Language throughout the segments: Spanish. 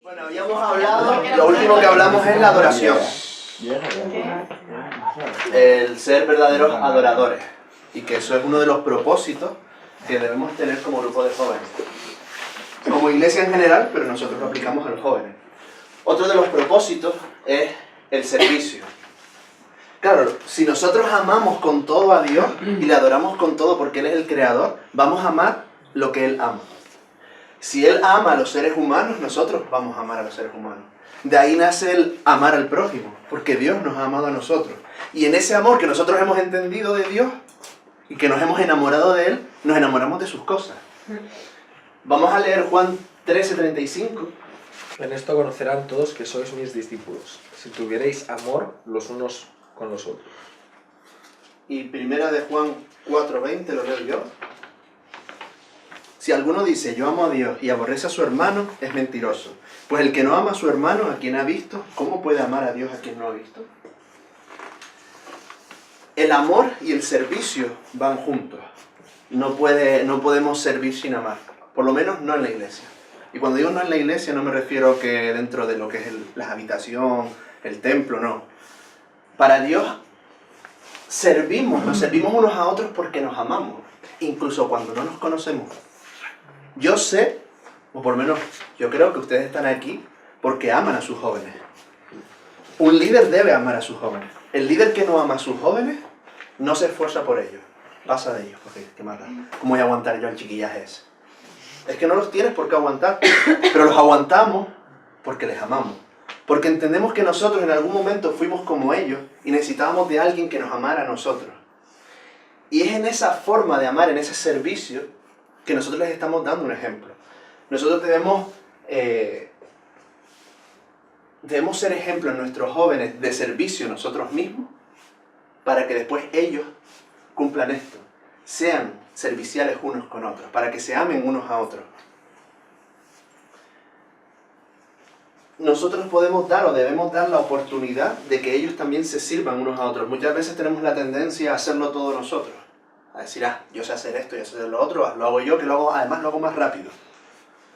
Bueno, habíamos hablado, lo último que hablamos es la adoración. El ser verdaderos adoradores. Y que eso es uno de los propósitos que debemos tener como grupo de jóvenes. Como iglesia en general, pero nosotros lo aplicamos a los jóvenes. Otro de los propósitos es el servicio. Claro, si nosotros amamos con todo a Dios y le adoramos con todo porque Él es el creador, vamos a amar lo que Él ama. Si Él ama a los seres humanos, nosotros vamos a amar a los seres humanos. De ahí nace el amar al prójimo, porque Dios nos ha amado a nosotros. Y en ese amor que nosotros hemos entendido de Dios y que nos hemos enamorado de Él, nos enamoramos de sus cosas. Vamos a leer Juan 13:35. En esto conocerán todos que sois mis discípulos, si tuvierais amor los unos con los otros. Y primera de Juan 4:20, lo leo yo. Si alguno dice, yo amo a Dios y aborrece a su hermano, es mentiroso. Pues el que no ama a su hermano, a quien ha visto, ¿cómo puede amar a Dios a quien no ha visto? El amor y el servicio van juntos. No podemos servir sin amar. Por lo menos no en la iglesia. Y cuando digo no en la iglesia, no me refiero que dentro de lo que es la habitación, el templo, no. Para Dios nos servimos unos a otros porque nos amamos. Incluso cuando no nos conocemos. Yo sé, o por lo menos yo creo que ustedes están aquí porque aman a sus jóvenes. Un líder debe amar a sus jóvenes. El líder que no ama a sus jóvenes no se esfuerza por ellos. Pasa de ellos, porque qué mala. ¿Cómo voy a aguantar yo el chiquillaje ese? Es que no los tienes por qué aguantar, pero los aguantamos porque les amamos. Porque entendemos que nosotros en algún momento fuimos como ellos y necesitábamos de alguien que nos amara a nosotros. Y es en esa forma de amar, en ese servicio, que nosotros les estamos dando un ejemplo. Nosotros debemos ser ejemplo en nuestros jóvenes de servicio nosotros mismos, para que después ellos cumplan esto, sean serviciales unos con otros, para que se amen unos a otros. Nosotros podemos dar o debemos dar la oportunidad de que ellos también se sirvan unos a otros. Muchas veces tenemos la tendencia a hacerlo todo nosotros. A decir, yo sé hacer esto y hacer lo otro, lo hago yo, que además lo hago más rápido.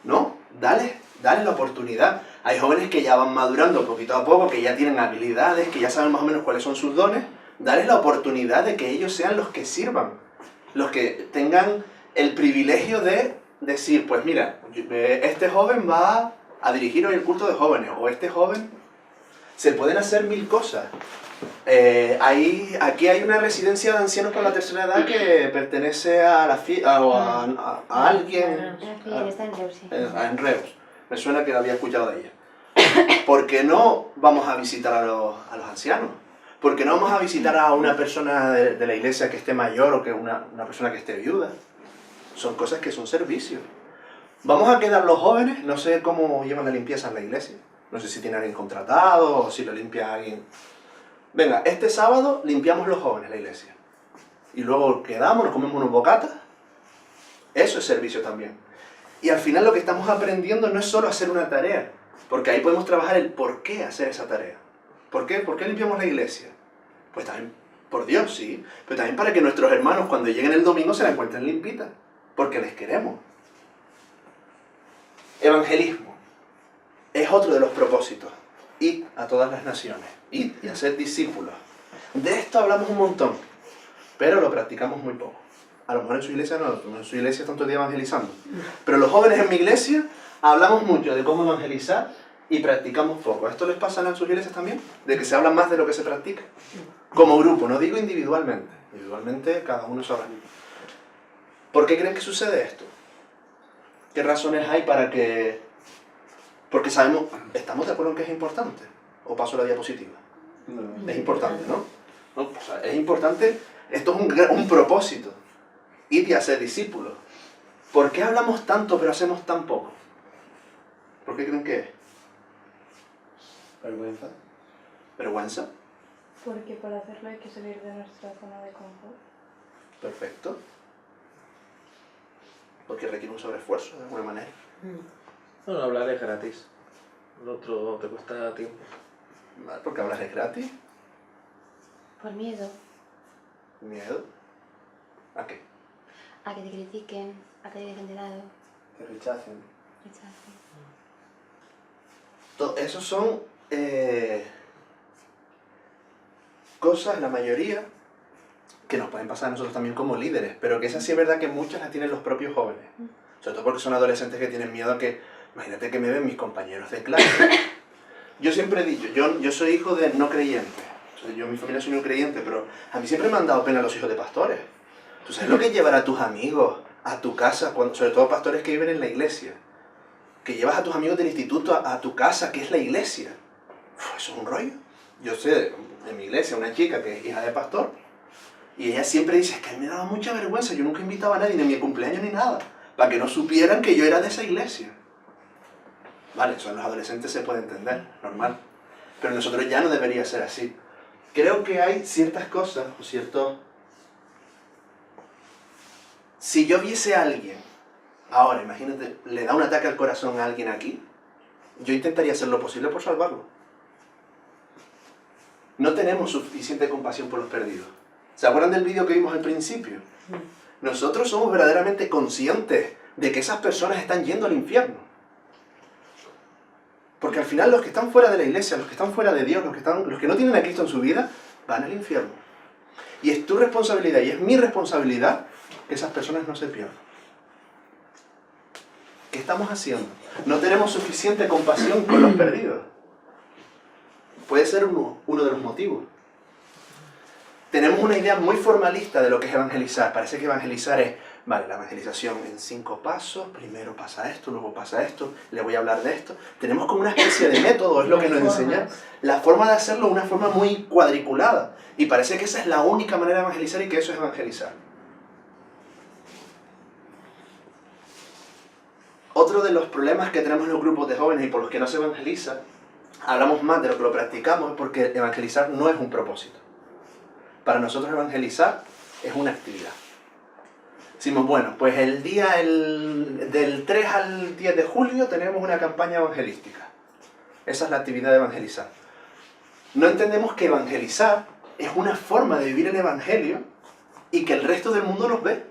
No, dale la oportunidad. Hay jóvenes que ya van madurando poquito a poco, que ya tienen habilidades, que ya saben más o menos cuáles son sus dones. Dale la oportunidad de que ellos sean los que sirvan. Los que tengan el privilegio de decir, pues mira, este joven va a dirigir hoy el culto de jóvenes, o este joven. Se pueden hacer mil cosas. Aquí hay una residencia de ancianos con la tercera edad que pertenece a alguien. Está en Reus, sí. En Reus. Me suena que había escuchado de ella. ¿Por qué no vamos a visitar a los ancianos? ¿Por qué no vamos a visitar a una persona de la iglesia que esté mayor o que una persona que esté viuda? Son cosas que son servicios. Vamos a quedar los jóvenes, no sé cómo llevan la limpieza en la iglesia. No sé si tiene alguien contratado o si lo limpia alguien. Venga, este sábado limpiamos los jóvenes la iglesia. Y luego quedamos, nos comemos unos bocatas. Eso es servicio también. Y al final lo que estamos aprendiendo no es solo hacer una tarea, porque ahí podemos trabajar el por qué hacer esa tarea. ¿Por qué? ¿Por qué limpiamos la iglesia? Pues también por Dios, sí, pero también para que nuestros hermanos cuando lleguen el domingo se la encuentren limpita, porque les queremos. Evangelismo es otro de los propósitos. Id a todas las naciones, id y hacer discípulos. De esto hablamos un montón, pero lo practicamos muy poco. A lo mejor en su iglesia no, en su iglesia están todo el día evangelizando. Pero los jóvenes en mi iglesia hablamos mucho de cómo evangelizar y practicamos poco. ¿Esto les pasa en sus iglesias también? ¿De que se habla más de lo que se practica? Como grupo, no digo individualmente. Individualmente cada uno sabe. ¿Por qué creen que sucede esto? ¿Qué razones hay para que...? Porque sabemos, ¿estamos de acuerdo en que es importante? ¿O paso la diapositiva? No. Es importante, ¿no? No, o sea, es importante, esto es un propósito. Ir y hacer discípulos. ¿Por qué hablamos tanto pero hacemos tan poco? ¿Por qué creen que es? Vergüenza. ¿Vergüenza? Porque para hacerlo hay que salir de nuestra zona de confort. Perfecto. Porque requiere un sobreesfuerzo de alguna manera. Bueno, hablar es gratis. Lo otro te cuesta tiempo. ¿Vale? Porque hablar es gratis. Por miedo. ¿Miedo? ¿A qué? A que te critiquen, a que te dejen de lado, Que rechacen. rechacen. Esos son cosas, la mayoría, que nos pueden pasar a nosotros también como líderes, pero que esas sí es verdad que muchas las tienen los propios jóvenes. Sobre todo porque son adolescentes que tienen miedo a que, imagínate que me ven mis compañeros de clase. Yo siempre he dicho, yo soy hijo de no creyentes. Yo en mi familia soy no creyente, pero a mí siempre me han dado pena los hijos de pastores. ¿Tú sabes lo que es llevar a tus amigos a tu casa, sobre todo pastores que viven en la iglesia? Que llevas a tus amigos del instituto a tu casa, que es la iglesia. Eso es un rollo. Yo sé de mi iglesia una chica que es hija de pastor, y ella siempre dice, es que a mí me daba mucha vergüenza, yo nunca invitaba a nadie, ni a mi cumpleaños ni nada, para que no supieran que yo era de esa iglesia. Vale, eso en los adolescentes se puede entender, normal. Pero nosotros ya no debería ser así. Creo que hay ciertas cosas, o ciertos... Si yo viese a alguien, ahora imagínate, le da un ataque al corazón a alguien aquí, yo intentaría hacer lo posible por salvarlo. No tenemos suficiente compasión por los perdidos. ¿Se acuerdan del vídeo que vimos al principio? Nosotros somos verdaderamente conscientes de que esas personas están yendo al infierno. Porque al final los que están fuera de la iglesia, los que están fuera de Dios, los que no tienen a Cristo en su vida, van al infierno. Y es tu responsabilidad y es mi responsabilidad que esas personas no se pierdan. ¿Qué estamos haciendo? No tenemos suficiente compasión con los perdidos. Puede ser uno de los motivos. Tenemos una idea muy formalista de lo que es evangelizar. Parece que evangelizar es, vale, la evangelización en 5 pasos, primero pasa esto, luego pasa esto, le voy a hablar de esto. Tenemos como una especie de método, es lo que nos enseñan. La forma de hacerlo es una forma muy cuadriculada. Y parece que esa es la única manera de evangelizar y que eso es evangelizar. Otro de los problemas que tenemos en los grupos de jóvenes y por los que no se evangeliza, hablamos más de lo que lo practicamos, es porque evangelizar no es un propósito. Para nosotros evangelizar es una actividad. Decimos, bueno, pues el día del 3 al 10 de julio tenemos una campaña evangelística. Esa es la actividad de evangelizar. No entendemos que evangelizar es una forma de vivir el evangelio y que el resto del mundo nos ve.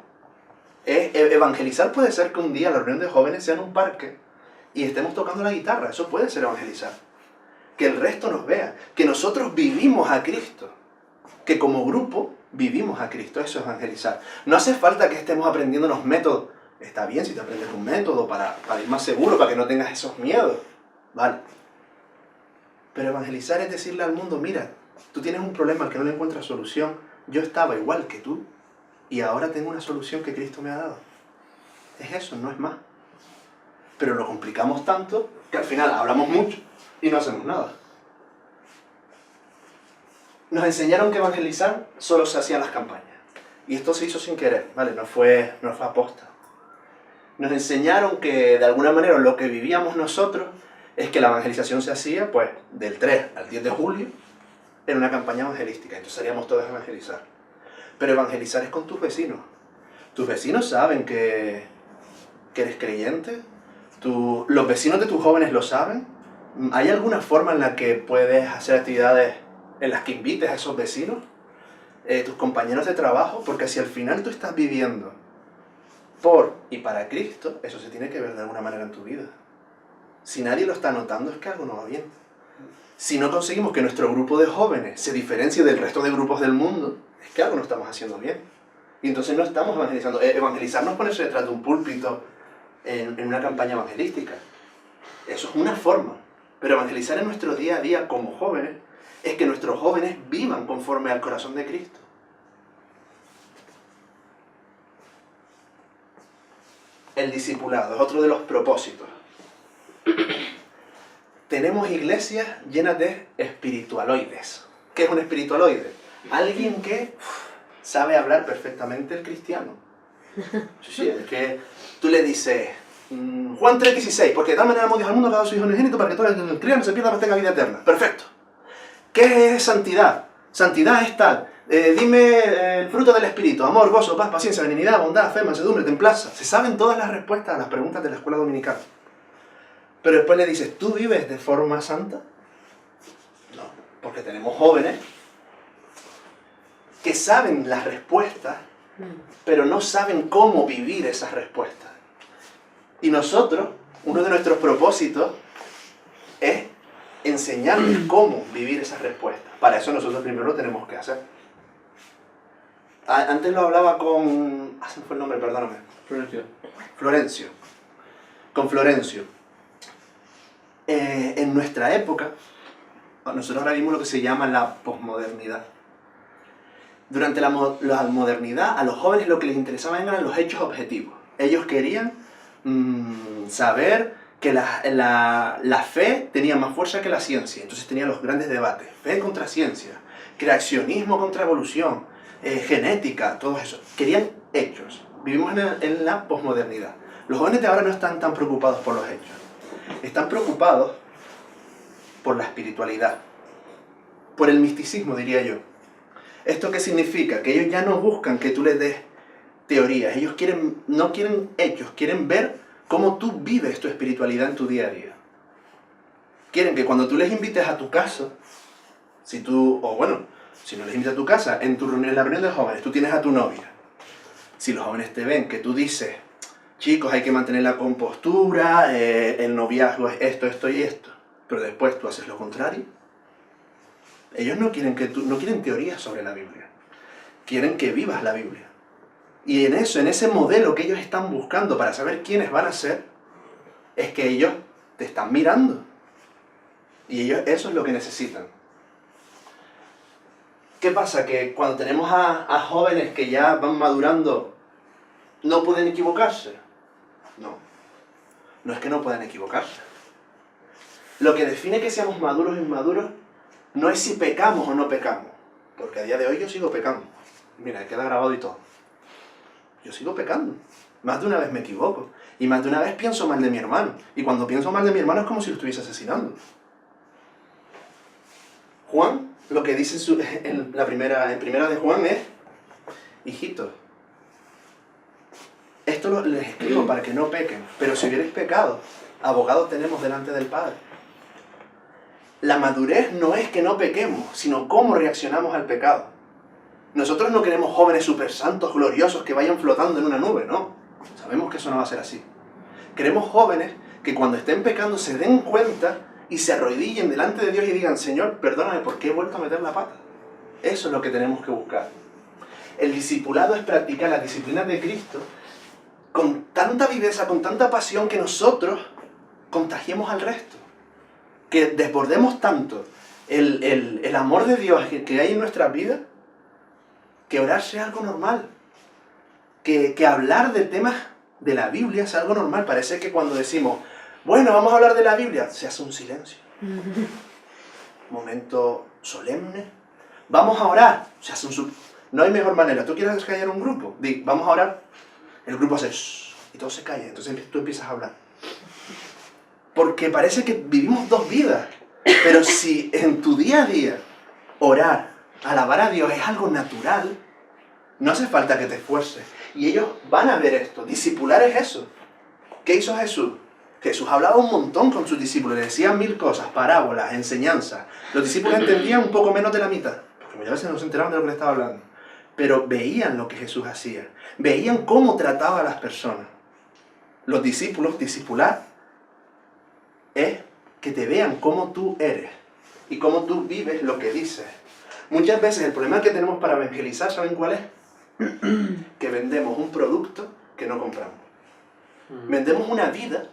Evangelizar puede ser que un día la reunión de jóvenes sea en un parque y estemos tocando la guitarra. Eso puede ser evangelizar. Que el resto nos vea. Que nosotros vivimos a Cristo. Que como grupo vivimos a Cristo. Eso es evangelizar. No hace falta que estemos aprendiendo los métodos. Está bien si te aprendes un método para ir más seguro, para que no tengas esos miedos. Vale. Pero evangelizar es decirle al mundo, mira, tú tienes un problema al que no le encuentras solución. Yo estaba igual que tú y ahora tengo una solución que Cristo me ha dado. Es eso, no es más. Pero lo complicamos tanto que al final hablamos mucho y no hacemos nada. Nos enseñaron que evangelizar solo se hacía en las campañas. Y esto se hizo sin querer, ¿vale? No fue aposta. Nos enseñaron que de alguna manera lo que vivíamos nosotros es que la evangelización se hacía pues del 3 al 10 de julio en una campaña evangelística. Entonces salíamos todos a evangelizar. Pero evangelizar es con tus vecinos. Tus vecinos saben que eres creyente. Los vecinos de tus jóvenes lo saben. ¿Hay alguna forma en la que puedes hacer actividades en las que invites a esos vecinos? Tus compañeros de trabajo, porque si al final tú estás viviendo por y para Cristo, eso se tiene que ver de alguna manera en tu vida. Si nadie lo está notando, es que algo no va bien. Si no conseguimos que nuestro grupo de jóvenes se diferencie del resto de grupos del mundo, es que algo no estamos haciendo bien. Y entonces no estamos evangelizando. Evangelizar no es ponerse detrás de un púlpito en una campaña evangelística. Eso es una forma. Pero evangelizar en nuestro día a día como jóvenes es que nuestros jóvenes vivan conforme al corazón de Cristo. El discipulado es otro de los propósitos. Tenemos iglesias llenas de espiritualoides. ¿Qué es un espiritualoide? Alguien que sabe hablar perfectamente el cristiano. Sí, es que tú le dices Juan 3:16, porque de tal manera amó Dios al mundo que ha dado a su Hijo unigénito para que todo el que crea no se pierda, mas tenga vida eterna. Perfecto. ¿Qué es santidad? Santidad es tal. Dime el fruto del Espíritu: amor, gozo, paz, paciencia, benignidad, bondad, fe, mansedumbre, templanza. Se saben todas las respuestas a las preguntas de la escuela dominical. Pero después le dices, ¿tú vives de forma santa? No, porque tenemos jóvenes que saben las respuestas, pero no saben cómo vivir esas respuestas. Y nosotros, uno de nuestros propósitos es enseñarles cómo vivir esas respuestas. Para eso nosotros primero lo tenemos que hacer. Antes lo hablaba con... se me fue el nombre, perdóname. Florencio. Con Florencio. En nuestra época, nosotros ahora vimos lo que se llama la posmodernidad. Durante la modernidad, a los jóvenes lo que les interesaba eran los hechos objetivos. Ellos querían saber que la fe tenía más fuerza que la ciencia. Entonces tenían los grandes debates. Fe contra ciencia, creacionismo contra evolución, genética, todo eso. Querían hechos. Vivimos en la posmodernidad. Los jóvenes de ahora no están tan preocupados por los hechos. Están preocupados por la espiritualidad, por el misticismo, diría yo. ¿Esto qué significa? Que ellos ya no buscan que tú les des teorías. Ellos no quieren hechos, quieren ver cómo tú vives tu espiritualidad en tu día a día. Quieren que cuando tú les invites a tu casa, si no les invitas a tu casa, en la reunión de jóvenes, tú tienes a tu novia. Si los jóvenes te ven que tú dices, chicos, hay que mantener la compostura, el noviazgo es esto, esto y esto, pero después tú haces lo contrario, ellos no quieren teorías sobre la Biblia. Quieren que vivas la Biblia. Y en ese modelo que ellos están buscando para saber quiénes van a ser, es que ellos te están mirando. Y ellos eso es lo que necesitan. ¿Qué pasa? Que cuando tenemos a jóvenes que ya van madurando, ¿no pueden equivocarse? No. No es que no puedan equivocarse. Lo que define que seamos maduros o inmaduros no es si pecamos o no pecamos. Porque a día de hoy yo sigo pecando. Mira, queda grabado y todo. Yo sigo pecando. Más de una vez me equivoco. Y más de una vez pienso mal de mi hermano. Y cuando pienso mal de mi hermano es como si lo estuviese asesinando. Juan, lo que dice en primera de Juan es: hijitos, esto les escribo para que no pequen. Pero si hubierais pecado, abogado tenemos delante del Padre. La madurez no es que no pequemos, sino cómo reaccionamos al pecado. Nosotros no queremos jóvenes super santos, gloriosos, que vayan flotando en una nube, no. Sabemos que eso no va a ser así. Queremos jóvenes que cuando estén pecando se den cuenta y se arrodillen delante de Dios y digan: Señor, perdóname porque he vuelto a meter la pata. Eso es lo que tenemos que buscar. El discipulado es practicar las disciplinas de Cristo con tanta viveza, con tanta pasión, que nosotros contagiemos al resto. Que desbordemos tanto el amor de Dios que hay en nuestras vidas, que orar sea algo normal. Que hablar de temas de la Biblia sea algo normal. Parece que cuando decimos, bueno, vamos a hablar de la Biblia, se hace un silencio. Momento solemne. Vamos a orar, se hace no hay mejor manera. ¿Tú quieres callar un grupo? Di, vamos a orar. El grupo hace shh, y todo se calla. Entonces tú empiezas a hablar. Porque parece que vivimos dos vidas. Pero si en tu día a día orar, alabar a Dios es algo natural, no hace falta que te esfuerces. Y ellos van a ver esto. Discipular es eso. ¿Qué hizo Jesús? Jesús hablaba un montón con sus discípulos. Le decía 1000 cosas, parábolas, enseñanzas. Los discípulos entendían un poco menos de la mitad. Porque muchas veces no se enteraban de lo que le estaba hablando. Pero veían lo que Jesús hacía. Veían cómo trataba a las personas. Los discípulos, discipular, es que te vean cómo tú eres y cómo tú vives lo que dices. Muchas veces el problema que tenemos para evangelizar, ¿saben cuál es? Que vendemos un producto que no compramos. Vendemos una vida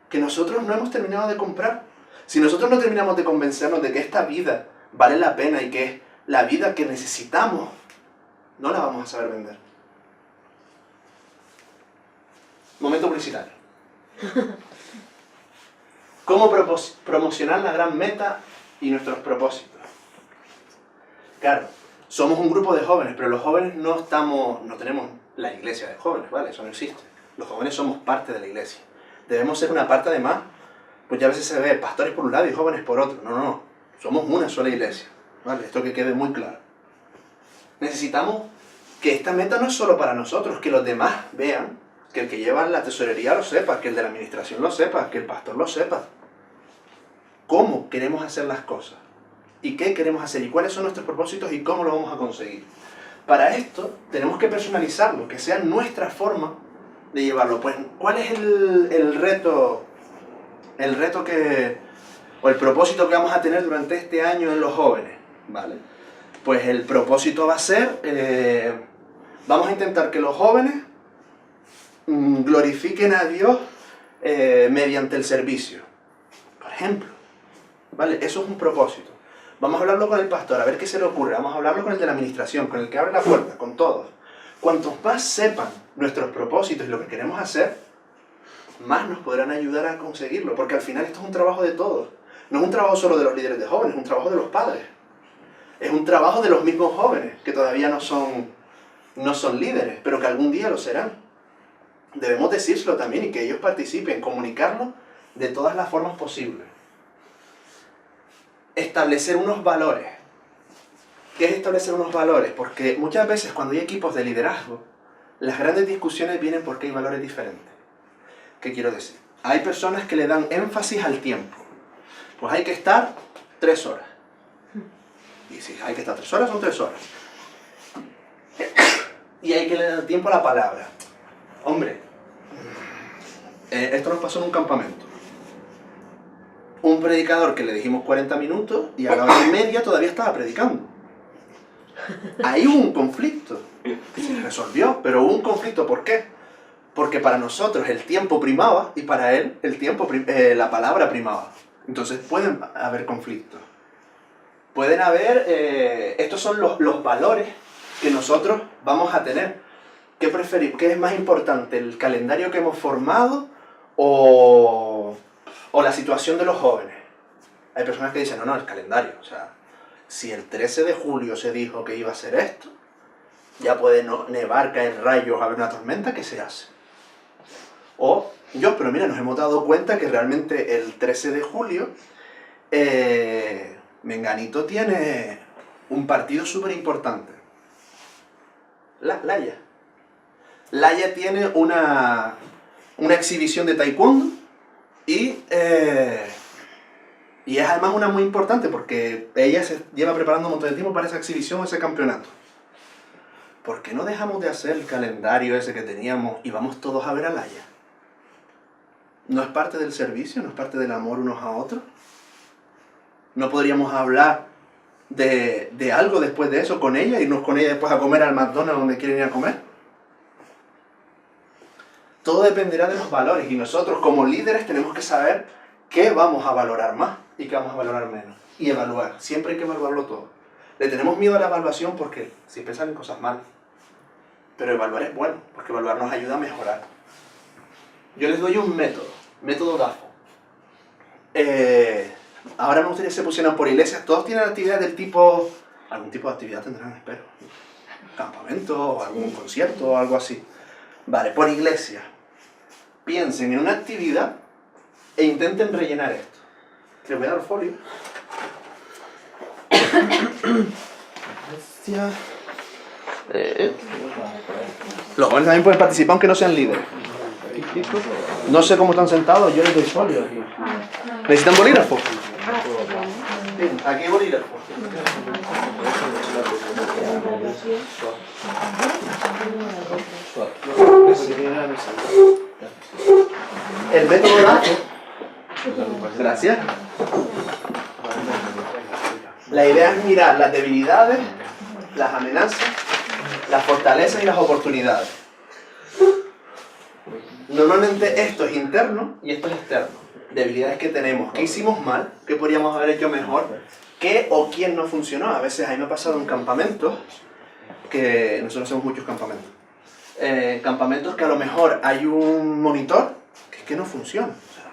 que nosotros no hemos terminado de comprar. Si nosotros no terminamos de convencernos de que esta vida vale la pena y que es la vida que necesitamos, no la vamos a saber vender. Momento publicitario. ¿Cómo promocionar la gran meta y nuestros propósitos? Claro, somos un grupo de jóvenes, pero los jóvenes no tenemos la iglesia de jóvenes, ¿vale? Eso no existe. Los jóvenes somos parte de la iglesia. Debemos ser una parte además, pues ya a veces se ve pastores por un lado y jóvenes por otro. No. Somos una sola iglesia, ¿vale? Esto que quede muy claro. Necesitamos que esta meta no es solo para nosotros, que los demás vean, que el que lleva la tesorería lo sepa, que el de la administración lo sepa, que el pastor lo sepa. ¿Cómo queremos hacer las cosas? ¿Y qué queremos hacer? ¿Y cuáles son nuestros propósitos? ¿Y cómo lo vamos a conseguir? Para esto tenemos que personalizarlo, que sea nuestra forma de llevarlo. Pues, ¿cuál es el reto o el propósito que vamos a tener durante este año en los jóvenes, ¿vale? Pues el propósito va a ser, vamos a intentar que los jóvenes glorifiquen a Dios mediante el servicio, por ejemplo, ¿vale? Eso es un propósito. Vamos a hablarlo con el pastor, a ver qué se le ocurre, vamos a hablarlo con el de la administración, con el que abre la puerta, con todos. Cuantos más sepan nuestros propósitos y lo que queremos hacer, más nos podrán ayudar a conseguirlo, porque al final esto es un trabajo de todos. No es un trabajo solo de los líderes de jóvenes, es un trabajo de los padres. Es un trabajo de los mismos jóvenes, que todavía no son líderes, pero que algún día lo serán. Debemos decírselo también y que ellos participen, comunicarlo de todas las formas posibles. Establecer unos valores. ¿Qué es establecer unos valores? Porque muchas veces cuando hay equipos de liderazgo, las grandes discusiones vienen porque hay valores diferentes. ¿Qué quiero decir? Hay personas que le dan énfasis al tiempo. Pues hay que estar 3 horas. Y si hay que estar 3 horas, son 3 horas. Y hay que le dar tiempo a la palabra. Hombre, esto nos pasó en un campamento. Un predicador que le dijimos 40 minutos y a la hora y media todavía estaba predicando. Ahí hubo un conflicto. Se resolvió, pero hubo un conflicto. ¿Por qué? Porque para nosotros el tiempo primaba y para él la palabra primaba. Entonces pueden haber conflictos. Pueden haber... estos son los valores que nosotros vamos a tener. ¿Qué preferimos? ¿Qué es más importante? ¿El calendario que hemos formado o la situación de los jóvenes? Hay personas que dicen, no, el calendario. O sea, si el 13 de julio se dijo que iba a ser esto, ya puede nevar, caer rayos, haber una tormenta, ¿qué se hace? Pero mira, nos hemos dado cuenta que realmente el 13 de julio Menganito tiene un partido súper importante. Laia tiene una exhibición de taekwondo y es además una muy importante porque ella se lleva preparando un montón de tiempo para esa exhibición, ese campeonato. ¿Por qué no dejamos de hacer el calendario ese que teníamos y vamos todos a ver a Laia? ¿No es parte del servicio? ¿No es parte del amor unos a otros? ¿No podríamos hablar de algo después de eso con ella, irnos con ella después a comer al McDonald's donde quieren ir a comer? Todo dependerá de los valores y nosotros como líderes tenemos que saber qué vamos a valorar más y qué vamos a valorar menos. Y evaluar, siempre hay que evaluarlo todo. Le tenemos miedo a la evaluación porque siempre salen cosas malas. Pero evaluar es bueno, porque evaluar nos ayuda a mejorar. Yo les doy un método DAFO. Ahora me gustaría que se pusieran por iglesias. Todos tienen actividades del tipo... Algún tipo de actividad tendrán, espero. Campamento, algún concierto o algo así. Vale, por iglesia. Piensen en una actividad e intenten rellenar esto. Les voy a dar folio. Los jóvenes también pueden participar aunque no sean líderes. No sé cómo están sentados, yo les doy folio aquí. ¿Necesitan bolígrafo? Bien, aquí hay bolígrafo. El método DAFO. Gracias. La idea es mirar las debilidades, las amenazas, las fortalezas y las oportunidades. Normalmente esto es interno y esto es externo. Debilidades que tenemos, qué hicimos mal, qué podríamos haber hecho mejor, qué o quién no funcionó. A veces a mí me ha pasado en campamentos, que nosotros hacemos muchos campamentos. Campamentos que a lo mejor hay un monitor que no funciona. O sea,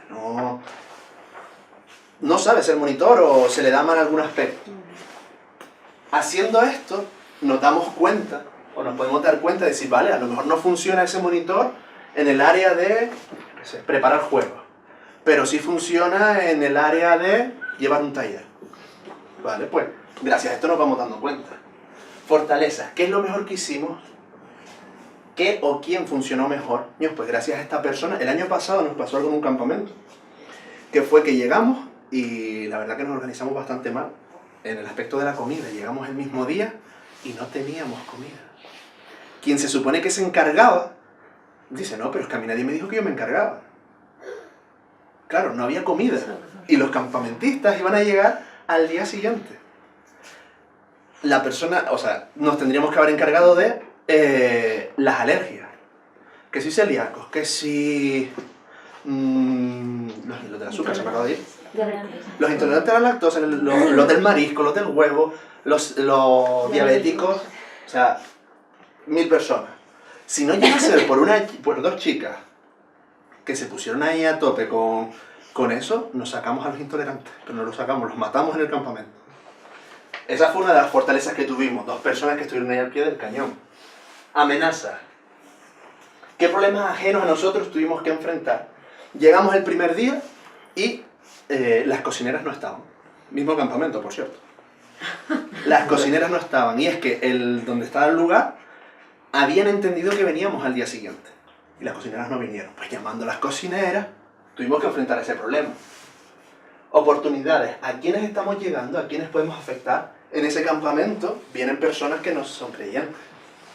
no sabe ser monitor o se le da mal algún aspecto. Haciendo esto, nos damos cuenta, o nos podemos dar cuenta de decir, vale, a lo mejor no funciona ese monitor en el área de preparar juegos, pero sí funciona en el área de llevar un taller. Vale, pues gracias a esto nos vamos dando cuenta. Fortalezas, ¿qué es lo mejor que hicimos? ¿Qué o quién funcionó mejor? Pues gracias a esta persona, el año pasado nos pasó algo en un campamento, que fue que llegamos y la verdad que nos organizamos bastante mal en el aspecto de la comida. Llegamos el mismo día y no teníamos comida. Quien se supone que se encargaba, dice, no, pero es que a mí nadie me dijo que yo me encargaba. Claro, no había comida. Y los campamentistas iban a llegar al día siguiente. La persona, o sea, nos tendríamos que haber encargado de las alergias. Que si celíacos, que si... los del azúcar, se me acaba de ir. Los intolerantes a la lactosa, los del marisco, los del huevo, los diabéticos, o sea, 1000 personas. Si no llega a ser por dos chicas que se pusieron ahí a tope con eso, nos sacamos a los intolerantes, pero no los sacamos, los matamos en el campamento. Esa fue una de las fortalezas que tuvimos, 2 personas que estuvieron ahí al pie del cañón. Amenazas. ¿Qué problemas ajenos a nosotros tuvimos que enfrentar? Llegamos el primer día y las cocineras no estaban. Mismo campamento, por cierto. Las cocineras no estaban. Y es que donde estaba el lugar, habían entendido que veníamos al día siguiente. Y las cocineras no vinieron. Pues llamando a las cocineras, tuvimos que enfrentar ese problema. Oportunidades. ¿A quiénes estamos llegando? ¿A quiénes podemos afectar? En ese campamento vienen personas que no son creyentes.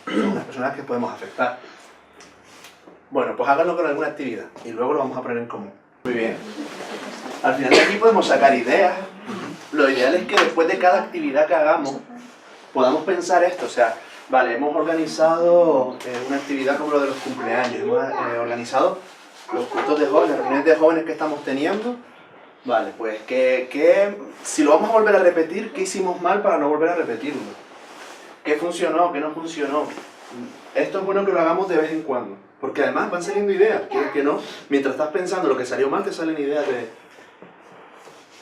Son las personas que podemos afectar. Bueno, pues háganlo con alguna actividad y luego lo vamos a poner en común. Muy bien. Al final de aquí podemos sacar ideas. Lo ideal es que después de cada actividad que hagamos podamos pensar esto. O sea, vale, hemos organizado una actividad como lo de los cumpleaños, hemos organizado los cultos de jóvenes, las reuniones de jóvenes que estamos teniendo. Vale, pues si lo vamos a volver a repetir, ¿qué hicimos mal para no volver a repetirlo? ¿Qué funcionó? ¿Qué no funcionó? Esto es bueno que lo hagamos de vez en cuando, porque además van saliendo ideas, que no, mientras estás pensando lo que salió mal, te salen ideas de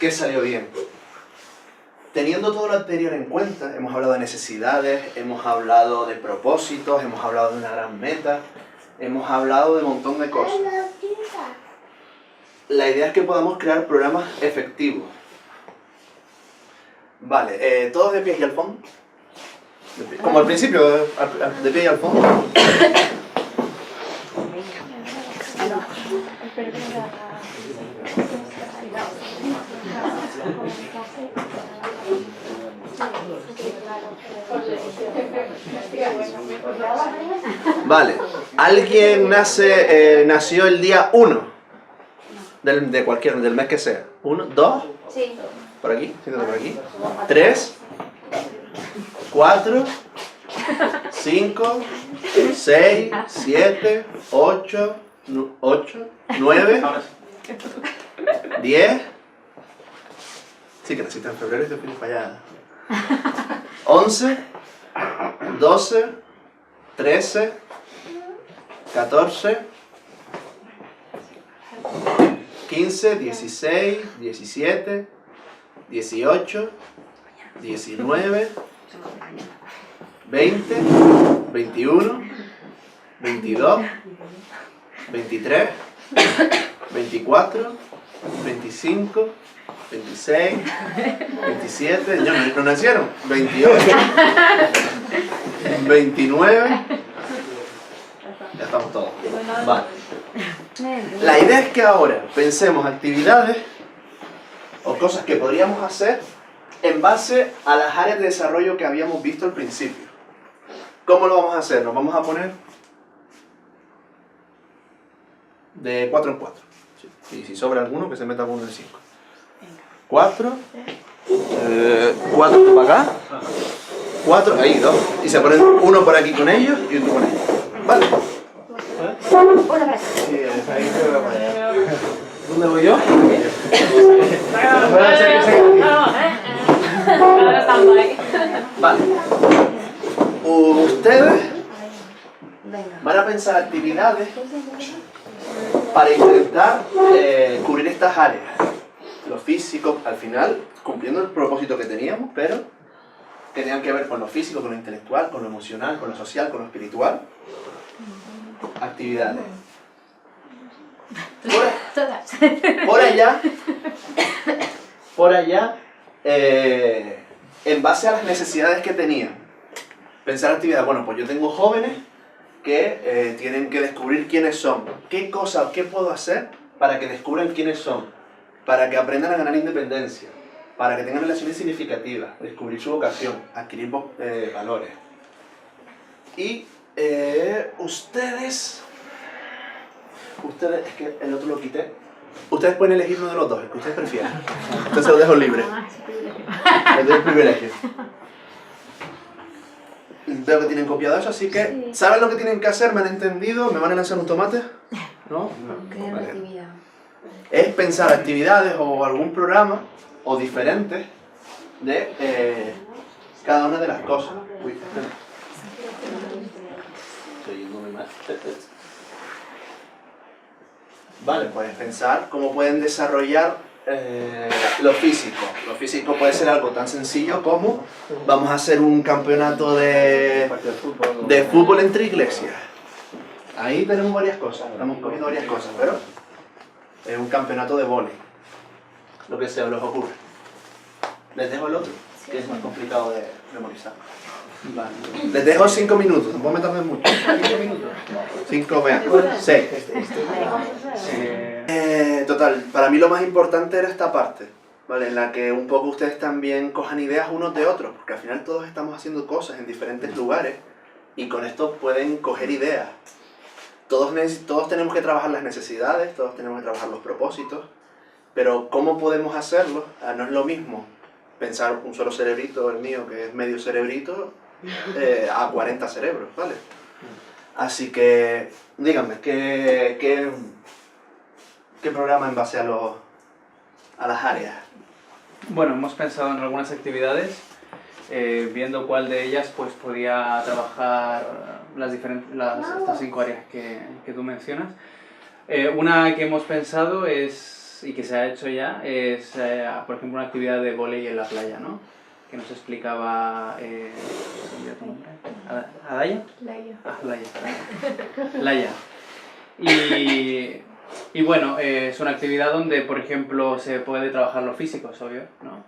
qué salió bien. Teniendo todo lo anterior en cuenta, hemos hablado de necesidades, hemos hablado de propósitos, hemos hablado de una gran meta, hemos hablado de un montón de cosas. La idea es que podamos crear programas efectivos. Vale, todos de pies y al fondo. Como al principio, de pie y al fondo. Vale, ¿alguien nació el día 1? Del mes que sea. 1, 2. Sí. Por aquí, siéntate por aquí. 3, 4, 5, 6, 7, 8, 9, 10. Sí, que naciste en febrero y te fuiste para allá. 11, 12, 13, 14, 15, 16, 17, 18, 19, 20, 21, 22, 23, 24, 25, 26, 27, no nacieron, 28, 29, ya estamos todos. Vale. La idea es que ahora pensemos actividades o cosas que podríamos hacer en base a las áreas de desarrollo que habíamos visto al principio. ¿Cómo lo vamos a hacer? Nos vamos a poner de 4 en 4. Y si sobra alguno, que se meta uno en 5. 4, 4 para acá, 4, ahí, 2. Y se ponen uno por aquí con ellos y otro con ellos. ¿Vale? Sí, ahí se va para allá. ¿Dónde voy yo? Vale. Ustedes van a pensar actividades para intentar cubrir estas áreas. Lo físico, al final, cumpliendo el propósito que teníamos, pero que tengan que ver con lo físico, con lo intelectual, con lo emocional, con lo social, con lo espiritual. Actividades. Por allá, en base a las necesidades que tenían. Pensar actividades, bueno, pues yo tengo jóvenes que tienen que descubrir quiénes son. ¿Qué cosas, qué puedo hacer para que descubran quiénes son? Para que aprendan a ganar independencia, para que tengan relaciones significativas, descubrir su vocación, adquirir valores. Y ustedes, es que el otro lo quité, Ustedes pueden elegir uno de los dos, el que ustedes prefieran. Entonces se lo dejo libre. Les doy el privilegio. Veo que tienen copiado eso, así que Sí. ¿saben lo que tienen que hacer? ¿Me han entendido? ¿Me van a lanzar un tomate? ¿No? Crear una Vale. actividad. Es pensar actividades o algún programa o diferentes de cada una de las cosas. Uy, espera. Estoy yendo muy mal. Vale, pues pensar cómo pueden desarrollar lo físico. Lo físico puede ser algo tan sencillo como vamos a hacer un campeonato de fútbol entre iglesias. Ahí tenemos varias cosas, estamos cogiendo varias cosas, pero es un campeonato de vóley. Lo que se os ocurre. Les dejo el otro, que es más complicado de memorizar. Vale. Les dejo 5 minutos, tampoco me tarden mucho. 5 minutos. 5, vean. 6. Total, para mí lo más importante era esta parte, ¿vale? En la que un poco ustedes también cojan ideas unos de otros, porque al final todos estamos haciendo cosas en diferentes lugares y con esto pueden coger ideas. Todos tenemos que trabajar las necesidades, todos tenemos que trabajar los propósitos, pero ¿cómo podemos hacerlo? No es lo mismo pensar un solo cerebrito, el mío, que es medio cerebrito, a 40 cerebros, ¿vale? Así que, díganme, ¿qué programa en base a las áreas? Bueno, hemos pensado en algunas actividades, viendo cuál de ellas pues podía trabajar estas 5 áreas que tú mencionas. Una que hemos pensado es, y que se ha hecho ya, es por ejemplo una actividad de vóley en la playa, ¿no? Que nos explicaba ¿Adaya? Laia. Ah, Laia. Y bueno, es una actividad donde, por ejemplo, se puede trabajar lo físico, es obvio, ¿no?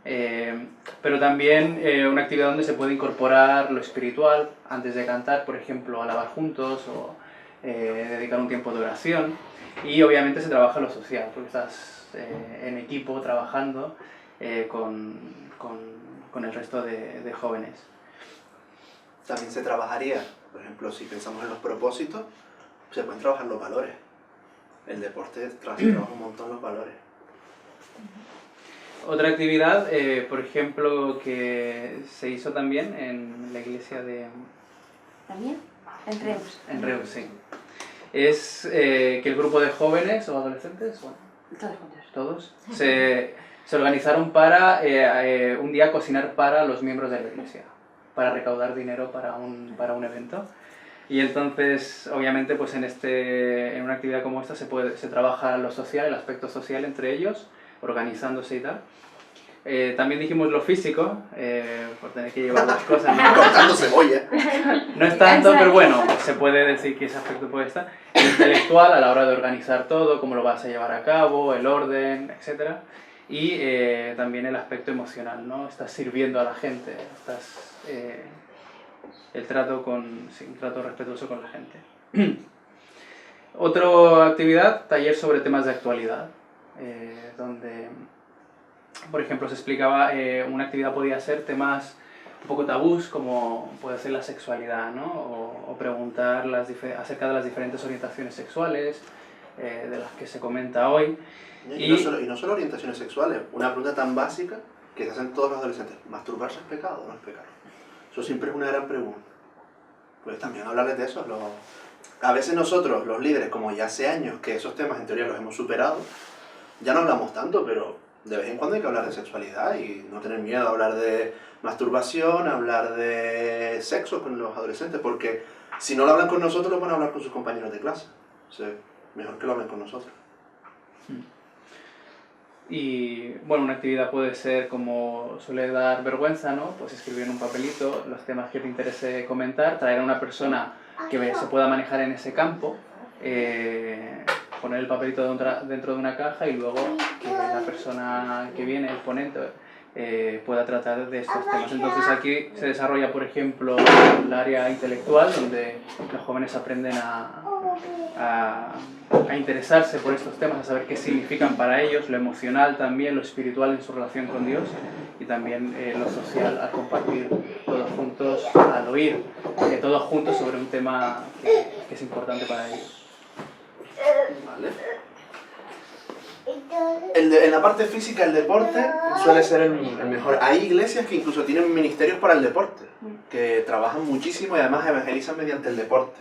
Pero también una actividad donde se puede incorporar lo espiritual antes de cantar, por ejemplo, alabar juntos o dedicar un tiempo de oración. Y obviamente se trabaja lo social, porque estás en equipo trabajando con el resto de jóvenes. También se trabajaría, por ejemplo, si pensamos en los propósitos, se pueden trabajar los valores. El deporte trabaja un montón los valores. Otra actividad, por ejemplo, que se hizo también en la iglesia de... ¿También? En Reus. En Reus, sí. Es que el grupo de jóvenes o adolescentes, bueno, Todos juntos. todos, se organizaron para un día cocinar para los miembros de la iglesia, para recaudar dinero para un evento. Y entonces, obviamente, pues en una actividad como esta se trabaja lo social, el aspecto social entre ellos, organizándose y tal. También dijimos lo físico, por tener que llevar las cosas, ¿no? Cortando cebolla. No es tanto, pero bueno, se puede decir que ese aspecto puede estar. El intelectual, a la hora de organizar todo, cómo lo vas a llevar a cabo, el orden, etc. Y también el aspecto emocional, ¿no? Estás sirviendo a la gente, un trato respetuoso con la gente. Otra actividad, taller sobre temas de actualidad, donde, por ejemplo, se explicaba, una actividad podía ser temas un poco tabús, como puede ser la sexualidad, ¿no? O preguntar acerca de las diferentes orientaciones sexuales, de las que se comenta hoy. Y no solo orientaciones sexuales, una pregunta tan básica que se hacen todos los adolescentes. ¿Masturbarse es pecado o no es pecado? Eso siempre es una gran pregunta. Pues también hablarles de eso. A veces nosotros, los líderes, como ya hace años que esos temas en teoría los hemos superado, ya no hablamos tanto, pero de vez en cuando hay que hablar de sexualidad y no tener miedo a hablar de masturbación, hablar de sexo con los adolescentes, porque si no lo hablan con nosotros, lo van a hablar con sus compañeros de clase. O sea, mejor que lo hablen con nosotros. Y bueno, una actividad puede ser, como suele dar vergüenza, ¿no? Pues escribir en un papelito los temas que te interese comentar, traer a una persona que se pueda manejar en ese campo, poner el papelito dentro de una caja y luego que la persona que viene, el ponente, pueda tratar de estos temas. Entonces aquí se desarrolla, por ejemplo, el área intelectual, donde los jóvenes aprenden a interesarse por estos temas, a saber qué significan para ellos, lo emocional también, lo espiritual en su relación con Dios y también lo social al compartir todos juntos, al oír todos juntos sobre un tema que es importante para ellos. ¿Vale? En la parte física, el deporte suele ser el mejor. Hay iglesias que incluso tienen ministerios para el deporte, que trabajan muchísimo y además evangelizan mediante el deporte.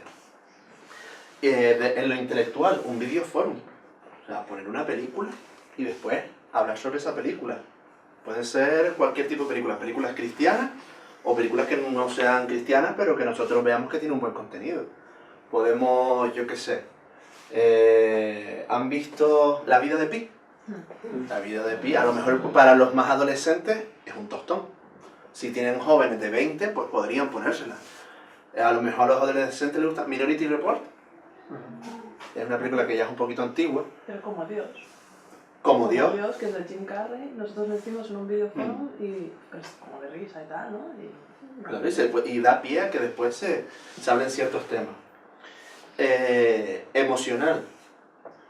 En lo intelectual, un videoforum. O sea, poner una película y después hablar sobre esa película. Puede ser cualquier tipo de película, películas cristianas o películas que no sean cristianas, pero que nosotros veamos que tienen un buen contenido. Podemos, yo qué sé, ¿han visto La vida de Pi? La vida de Pi, a lo mejor para los más adolescentes es un tostón. Si tienen jóvenes de 20, pues podrían ponérsela. A lo mejor a los adolescentes les gusta Minority Report. Es una película que ya es un poquito antigua. Pero como Dios. Como Dios. Que es de Jim Carrey, nosotros lo hicimos en un videojuego y pues como de risa y tal, ¿no? Claro, y da pie a que después se hablen ciertos temas. Emocional.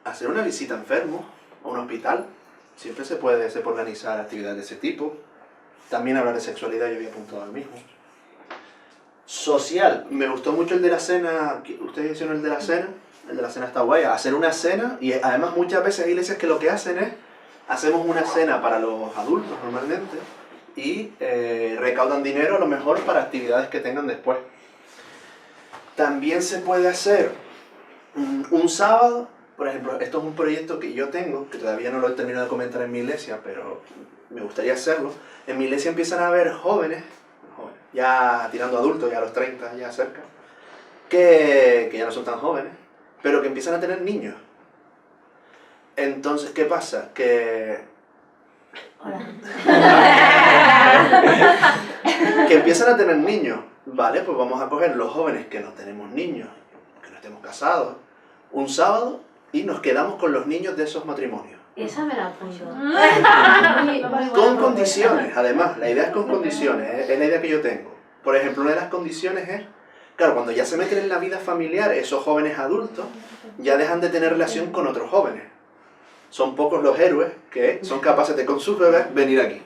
Hacer una visita a enfermos a un hospital, siempre se puede organizar actividades de ese tipo. También hablar de sexualidad, yo había apuntado al mismo. Social, me gustó mucho el de la cena. ¿Ustedes hicieron el de la cena? El de la cena está guay. Hacer una cena, y además muchas veces hay iglesias que lo que hacen es, hacemos una cena para los adultos normalmente, y recaudan dinero a lo mejor para actividades que tengan después. También se puede hacer un sábado, por ejemplo, esto es un proyecto que yo tengo, que todavía no lo he terminado de comentar en mi iglesia, pero me gustaría hacerlo. En mi iglesia empiezan a haber jóvenes, ya tirando adultos, ya a los 30, ya cerca, que ya no son tan jóvenes, pero que empiezan a tener niños. Entonces, ¿qué pasa? Que empiezan a tener niños. Vale, pues vamos a coger los jóvenes que no tenemos niños, que no estemos casados, un sábado, y nos quedamos con los niños de esos matrimonios. Esa me la apunto. Con condiciones, además, la idea es con condiciones, es la idea que yo tengo. Por ejemplo, una de las condiciones es, claro, cuando ya se meten en la vida familiar, esos jóvenes adultos ya dejan de tener relación con otros jóvenes. Son pocos los héroes que son capaces de con sus bebés venir aquí.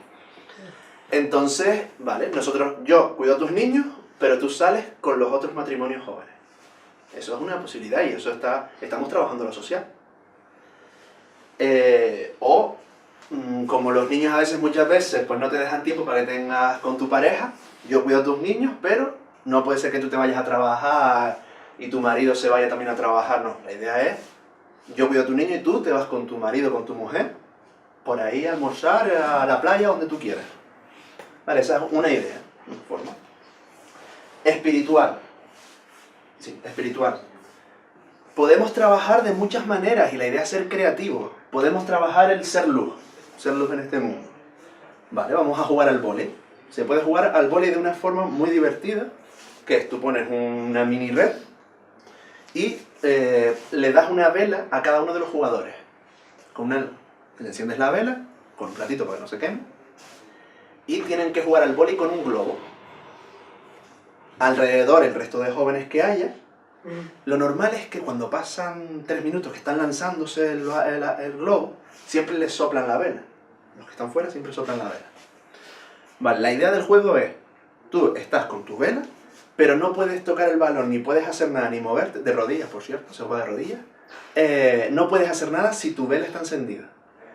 Entonces, vale, yo cuido a tus niños, pero tú sales con los otros matrimonios jóvenes. Eso es una posibilidad y eso estamos trabajando lo social. Como los niños a veces, muchas veces, pues no te dejan tiempo para que tengas con tu pareja, yo cuido a tus niños, pero no puede ser que tú te vayas a trabajar y tu marido se vaya también a trabajar, no. La idea es, yo cuido a tu niño y tú te vas con tu marido, con tu mujer, por ahí a almorzar, a la playa, donde tú quieras. Vale, esa es una idea, una forma. Espiritual. Sí, espiritual. Podemos trabajar de muchas maneras y la idea es ser creativos. Podemos trabajar el ser luz en este mundo. Vale, vamos a jugar al vóley. Se puede jugar al vóley de una forma muy divertida, que es, tú pones una mini red y le das una vela a cada uno de los jugadores. Le enciendes la vela con un platito para que no se queme y tienen que jugar al vóley con un globo. Alrededor, el resto de jóvenes que haya. Lo normal es que cuando pasan 3 minutos que están lanzándose el globo, siempre les soplan la vela. Los que están fuera siempre soplan la vela. Vale, la idea del juego es, tú estás con tu vela, pero no puedes tocar el balón, ni puedes hacer nada, ni moverte, de rodillas, por cierto, se juega de rodillas. No puedes hacer nada si tu vela está encendida.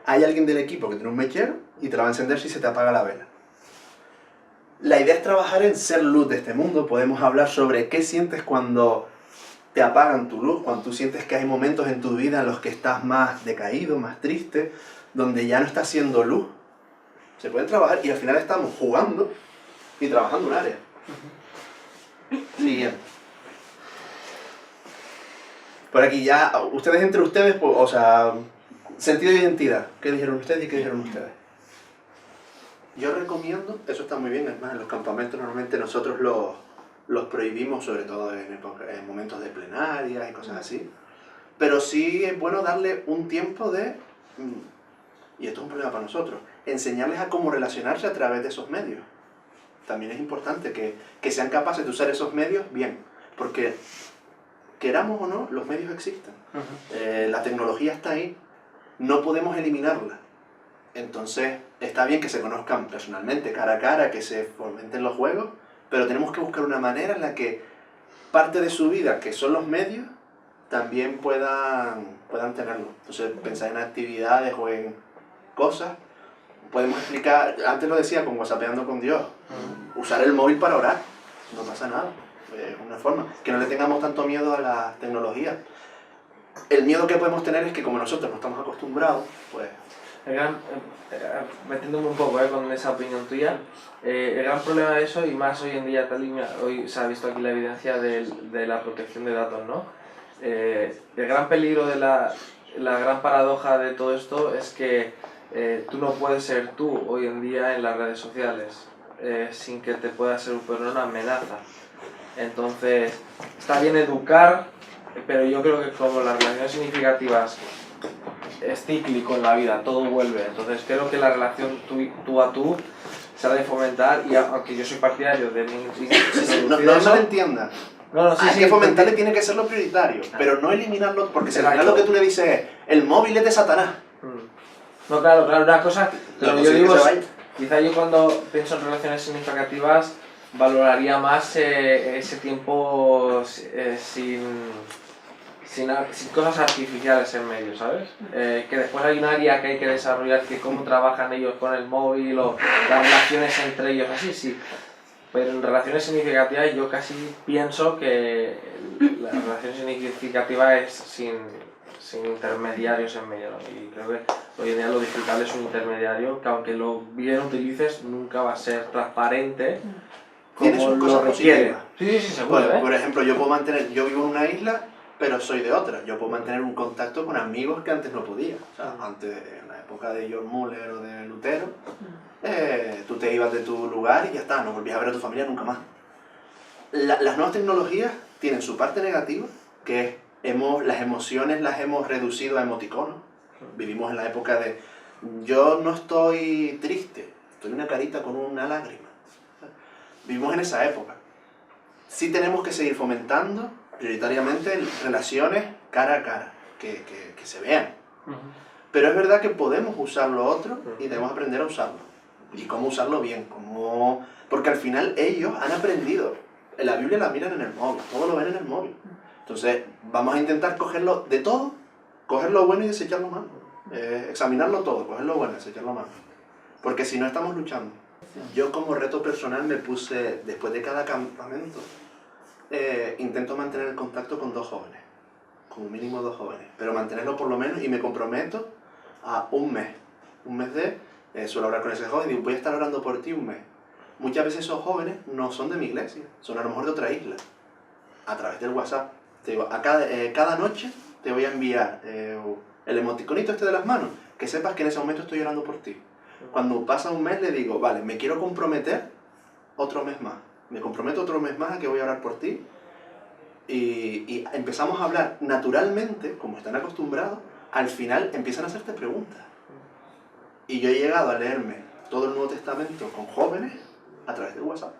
Hay alguien del equipo que tiene un mechero y te la va a encender si se te apaga la vela. La idea es trabajar en ser luz de este mundo. Podemos hablar sobre qué sientes cuando te apagan tu luz, cuando tú sientes que hay momentos en tu vida en los que estás más decaído, más triste, donde ya no estás siendo luz. Se pueden trabajar y al final estamos jugando y trabajando un área. Siguiente. Por aquí ya, ustedes entre ustedes, pues, o sea, sentido de identidad. ¿Qué dijeron ustedes y qué dijeron ustedes? Yo recomiendo, eso está muy bien, es más, en los campamentos normalmente nosotros los prohibimos, sobre todo en momentos de plenarias y cosas así. Pero sí es bueno darle un tiempo y esto es un problema para nosotros, enseñarles a cómo relacionarse a través de esos medios. También es importante que sean capaces de usar esos medios bien, porque queramos o no, los medios existen. La tecnología está ahí, no podemos eliminarla. Entonces, está bien que se conozcan personalmente, cara a cara, que se fomenten los juegos, pero tenemos que buscar una manera en la que parte de su vida, que son los medios, también puedan tenerlo. Entonces, pensar en actividades o en cosas. Podemos explicar, antes lo decía, con WhatsAppeando con Dios, usar el móvil para orar, no pasa nada, es una forma. Que no le tengamos tanto miedo a la tecnología. El miedo que podemos tener es que como nosotros no estamos acostumbrados, pues... Metiéndome un poco con esa opinión tuya, el gran problema de eso, y más hoy en día, hoy se ha visto aquí la evidencia de la protección de datos, ¿no? El gran peligro de la gran paradoja de todo esto es que tú no puedes ser tú hoy en día en las redes sociales sin que te pueda ser una amenaza. Entonces, está bien educar, pero yo creo que como las relaciones significativas es cíclico en la vida, todo vuelve. Entonces creo que la relación tú a tú se ha de fomentar, y aunque yo soy partidario de no se entienda. Hay que fomentarle, tiene que ser lo prioritario, pero no eliminarlo, porque si al final lo que tú le dices es el móvil es de Satanás. No, claro, una cosa, pero yo digo, quizá yo cuando pienso en relaciones significativas valoraría más ese tiempo sin cosas artificiales en medio, ¿sabes? Que después hay un área que hay que desarrollar, que cómo trabajan ellos con el móvil o las relaciones entre ellos, así sí. Pero en relaciones significativas yo casi pienso que la relación significativa es sin intermediarios en medio, ¿no? Y creo que hoy en día lo digital es un intermediario que aunque lo bien utilices nunca va a ser transparente como lo requiere. Sí, seguro, Por ejemplo, yo vivo en una isla, pero soy de otra. Yo puedo mantener un contacto con amigos que antes no podía. O sea, antes, en la época de John Muller o de Lutero, tú te ibas de tu lugar y ya está, no volvías a ver a tu familia nunca más. Las nuevas tecnologías tienen su parte negativa, que es las emociones las hemos reducido a emoticonos. Vivimos en la época de yo no estoy triste, estoy una carita con una lágrima. Vivimos en esa época. Sí tenemos que seguir fomentando prioritariamente relaciones cara a cara, que se vean. Pero es verdad que podemos usar lo otro y debemos aprender a usarlo. Y cómo usarlo bien, porque al final ellos han aprendido. La Biblia la miran en el móvil, todo lo ven en el móvil. Entonces vamos a intentar cogerlo de todo, coger lo bueno y desechar lo malo. Examinarlo todo, coger lo bueno y desechar lo malo. Porque si no estamos luchando. Yo como reto personal me puse, después de cada campamento, intento mantener el contacto con 2 jóvenes, como mínimo 2 jóvenes, pero mantenerlo por lo menos, y me comprometo a un mes suelo hablar con ese joven y digo, voy a estar orando por ti un mes. Muchas veces esos jóvenes no son de mi iglesia, son a lo mejor de otra isla, a través del WhatsApp. Te digo, cada noche te voy a enviar el emoticonito de las manos, que sepas que en ese momento estoy orando por ti. Cuando pasa un mes le digo, vale, me quiero comprometer otro mes más. Me comprometo otro mes más a que voy a orar por ti. Y empezamos a hablar naturalmente, como están acostumbrados, al final empiezan a hacerte preguntas. Y yo he llegado a leerme todo el Nuevo Testamento con jóvenes a través de WhatsApp.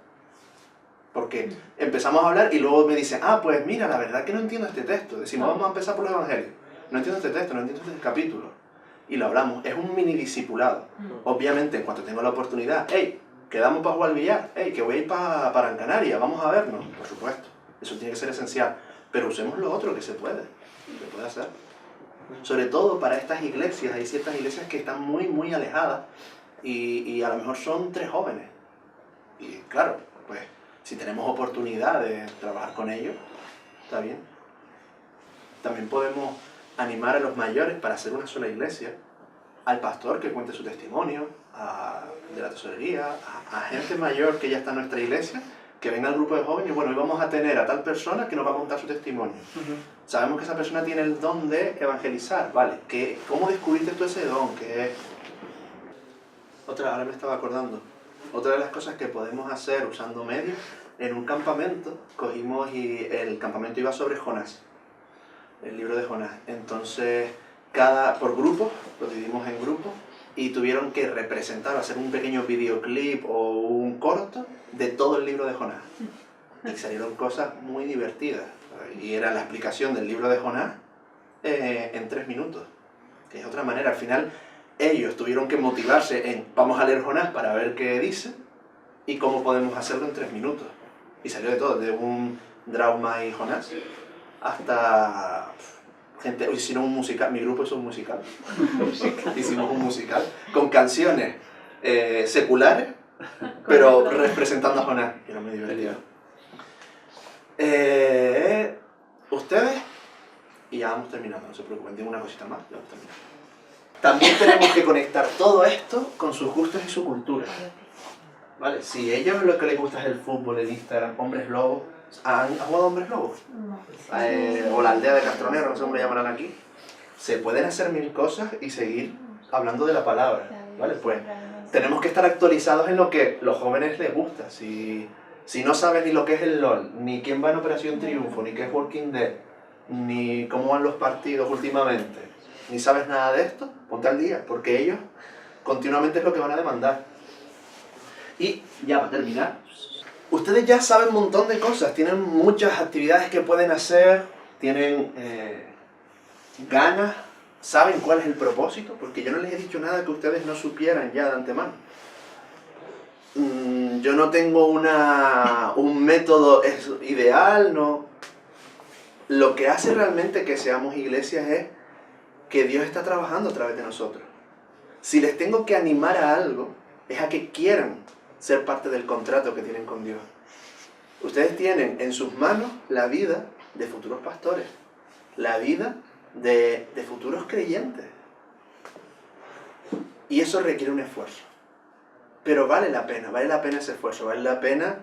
Porque empezamos a hablar y luego me dicen, pues mira, la verdad que no entiendo este texto. Decimos, vamos a empezar por los evangelios. No entiendo este texto, no entiendo este capítulo. Y lo hablamos. Es un mini discipulado. Obviamente, en cuanto tengo la oportunidad, hey, quedamos para jugar al billar, hey, que voy a ir para Gran Canaria, vamos a vernos. Por supuesto, eso tiene que ser esencial. Pero usemos lo otro que se puede hacer. Sobre todo para estas iglesias, hay ciertas iglesias que están muy, muy alejadas y a lo mejor son 3 jóvenes. Y claro, pues si tenemos oportunidad de trabajar con ellos, está bien. También podemos animar a los mayores para hacer una sola iglesia, al pastor que cuente su testimonio, de la tesorería, a gente mayor que ya está en nuestra iglesia, que venga al grupo de jóvenes y bueno, hoy vamos a tener a tal persona que nos va a contar su testimonio. Sabemos que esa persona tiene el don de evangelizar, ¿vale? ¿Cómo descubriste tú ese don? Ahora me estaba acordando, otra de las cosas que podemos hacer usando medios, en un campamento cogimos y el campamento iba sobre Jonás, el libro de Jonás. Entonces, por grupos, lo dividimos en grupos, y tuvieron que representar, hacer un pequeño videoclip o un corto de todo el libro de Jonás. Y salieron cosas muy divertidas. Y era la explicación del libro de Jonás en 3 minutos. Que es otra manera. Al final, ellos tuvieron que motivarse en vamos a leer Jonás para ver qué dice y cómo podemos hacerlo en 3 minutos. Y salió de todo, de un Drauma y Jonás. hasta gente, hicieron un musical, mi grupo hizo un musical, hicimos un musical con canciones seculares, pero representando a Jonás, que era muy divertido. Ustedes, y ya vamos terminando, no se preocupen, digo una cosita más, ya vamos terminando. También tenemos que conectar todo esto con sus gustos y su cultura. ¿Vale? Si a ellos lo que les gusta es el fútbol, el Instagram, Hombres Lobos, ¿han jugado Hombres Lobos? No. O la aldea de Castronero, no sé cómo le llamarán aquí. Se pueden hacer mil cosas y seguir hablando de la palabra. ¿Vale? Pues tenemos que estar actualizados en lo que los jóvenes les gusta. Si no sabes ni lo que es el LOL, ni quién va en Operación Triunfo, ni qué es Walking Dead, ni cómo van los partidos últimamente, ni sabes nada de esto, ponte al día, porque ellos continuamente es lo que van a demandar. Y ya para terminar, ustedes ya saben un montón de cosas, tienen muchas actividades que pueden hacer, tienen ganas, saben cuál es el propósito, porque yo no les he dicho nada que ustedes no supieran ya de antemano. Yo no tengo un método ideal, no. Lo que hace realmente que seamos iglesias es que Dios está trabajando a través de nosotros. Si les tengo que animar a algo, es a que quieran ser parte del contrato que tienen con Dios. Ustedes tienen en sus manos la vida de futuros pastores, la vida de futuros creyentes. Y eso requiere un esfuerzo. Pero vale la pena ese esfuerzo, vale la pena.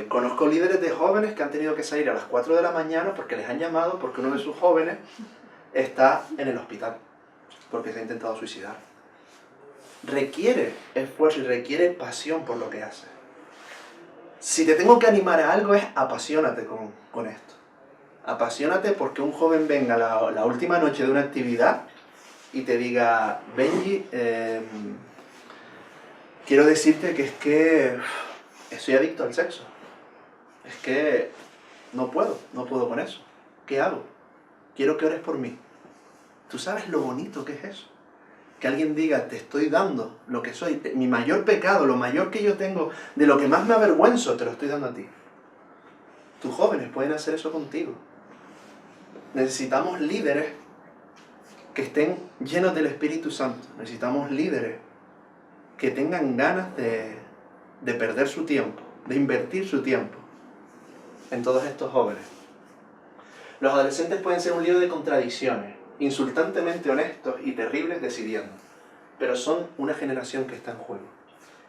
Conozco líderes de jóvenes que han tenido que salir a las 4 de la mañana porque les han llamado, porque uno de sus jóvenes está en el hospital, porque se ha intentado suicidar. Requiere esfuerzo y requiere pasión por lo que hace. Si te tengo que animar a algo es apasionate con esto. Apasionate porque un joven venga la última noche de una actividad y te diga, Benji, quiero decirte que es que estoy adicto al sexo. Es que no puedo con eso. ¿Qué hago? Quiero que ores por mí. ¿Tú sabes lo bonito que es eso? Que alguien diga, te estoy dando lo que soy, mi mayor pecado, lo mayor que yo tengo, de lo que más me avergüenzo, te lo estoy dando a ti. Tus jóvenes pueden hacer eso contigo. Necesitamos líderes que estén llenos del Espíritu Santo. Necesitamos líderes que tengan ganas de perder su tiempo, de invertir su tiempo en todos estos jóvenes. Los adolescentes pueden ser un lío de contradicciones, insultantemente honestos y terribles decidiendo, pero son una generación que está en juego.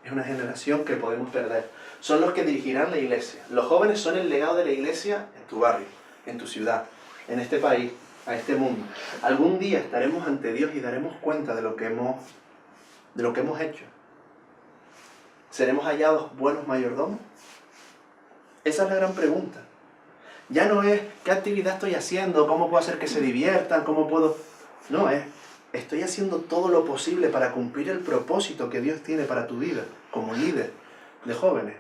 Es una generación que podemos perder. Son los que dirigirán la iglesia. Los jóvenes son el legado de la iglesia en tu barrio, en tu ciudad, en este país, a este mundo. Algún día estaremos ante Dios y daremos cuenta de lo que hemos hecho. ¿Seremos hallados buenos mayordomos? Esa es la gran pregunta. Ya no es qué actividad estoy haciendo, cómo puedo hacer que se diviertan, cómo puedo... No, estoy haciendo todo lo posible para cumplir el propósito que Dios tiene para tu vida, como líder de jóvenes.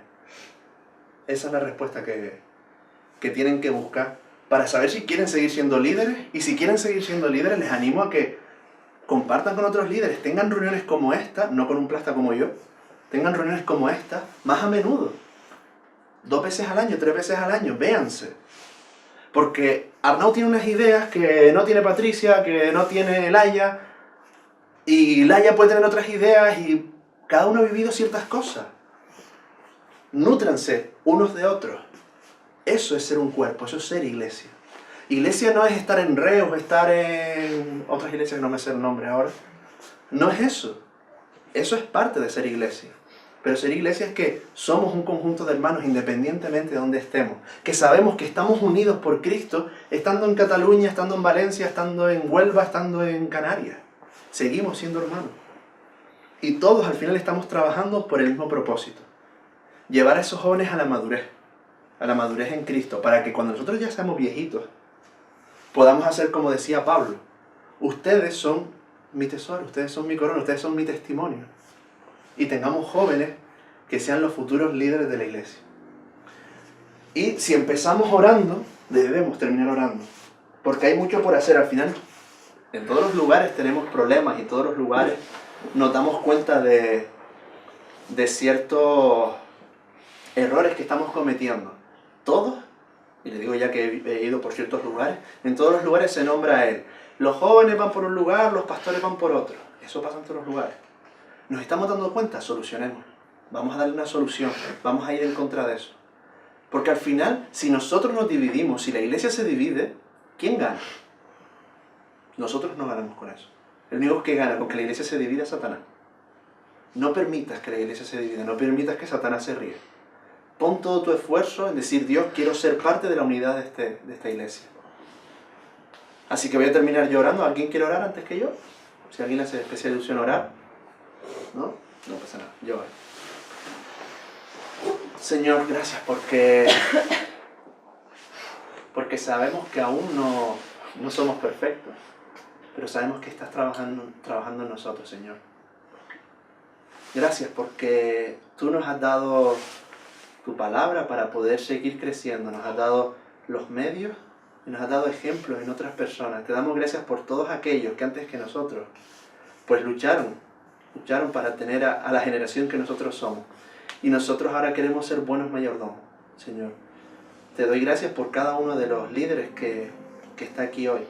Esa es la respuesta que tienen que buscar para saber si quieren seguir siendo líderes. Y si quieren seguir siendo líderes, les animo a que compartan con otros líderes, tengan reuniones como esta, no con un plasta como yo, tengan reuniones como esta más a menudo. 2 veces al año, 3 veces al año, véanse. Porque Arnau tiene unas ideas que no tiene Patricia, que no tiene Laia, y Laia puede tener otras ideas y cada uno ha vivido ciertas cosas. Nútranse unos de otros. Eso es ser un cuerpo, eso es ser iglesia. Iglesia no es estar en Reus, estar en otras iglesias que no me sé el nombre ahora. No es eso. Eso es parte de ser iglesia. Pero ser iglesia es que somos un conjunto de hermanos independientemente de donde estemos. Que sabemos que estamos unidos por Cristo, estando en Cataluña, estando en Valencia, estando en Huelva, estando en Canarias. Seguimos siendo hermanos. Y todos al final estamos trabajando por el mismo propósito. Llevar a esos jóvenes a la madurez en Cristo, para que cuando nosotros ya seamos viejitos, podamos hacer como decía Pablo. Ustedes son mi tesoro, ustedes son mi corona, ustedes son mi testimonio. Y tengamos jóvenes que sean los futuros líderes de la iglesia. Y si empezamos orando, debemos terminar orando. Porque hay mucho por hacer al final. En todos los lugares tenemos problemas y en todos los lugares nos damos cuenta de ciertos errores que estamos cometiendo. Todos y le digo ya que he ido por ciertos lugares, en todos los lugares se nombra a Él. Los jóvenes van por un lugar, los pastores van por otro. Eso pasa en todos los lugares. ¿Nos estamos dando cuenta? Solucionemos. Vamos a darle una solución. Vamos a ir en contra de eso. Porque al final, si nosotros nos dividimos, si la iglesia se divide, ¿quién gana? Nosotros no ganamos con eso. El único que gana con que la iglesia se divida es Satanás. No permitas que la iglesia se divida, no permitas que Satanás se ríe. Pon todo tu esfuerzo en decir, Dios, quiero ser parte de la unidad de esta iglesia. Así que voy a terminar yo orando. ¿Alguien quiere orar antes que yo? Si a alguien le hace especial ilusión orar. ¿No? No pasa nada. Yo oro. Señor, gracias porque sabemos que aún no somos perfectos, pero sabemos que estás trabajando en nosotros, Señor. Gracias porque tú nos has dado tu palabra para poder seguir creciendo, nos has dado los medios y nos has dado ejemplos en otras personas. Te damos gracias por todos aquellos que antes que nosotros pues lucharon para tener a la generación que nosotros somos. Y nosotros ahora queremos ser buenos mayordomos, Señor. Te doy gracias por cada uno de los líderes que está aquí hoy.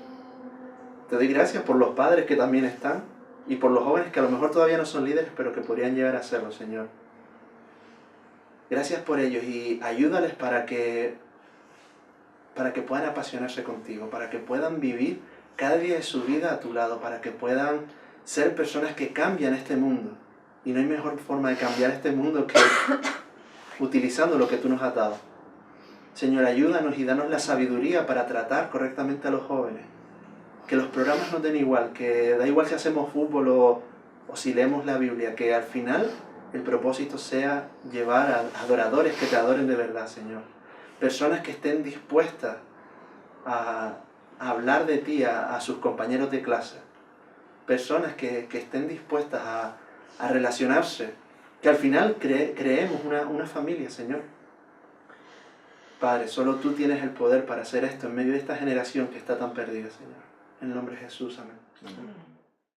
Te doy gracias por los padres que también están y por los jóvenes que a lo mejor todavía no son líderes, pero que podrían llegar a serlo, Señor. Gracias por ellos y ayúdales para que puedan apasionarse contigo, para que puedan vivir cada día de su vida a tu lado, para que puedan ser personas que cambian este mundo. Y no hay mejor forma de cambiar este mundo que utilizando lo que tú nos has dado. Señor, ayúdanos y danos la sabiduría para tratar correctamente a los jóvenes. Que los programas nos den igual, que da igual si hacemos fútbol o si leemos la Biblia, que al final el propósito sea llevar a adoradores que te adoren de verdad, Señor. Personas que estén dispuestas a hablar de ti a sus compañeros de clase. Personas que estén dispuestas a relacionarse, que al final creemos una familia, Señor. Padre, solo tú tienes el poder para hacer esto en medio de esta generación que está tan perdida, Señor. En el nombre de Jesús, amén.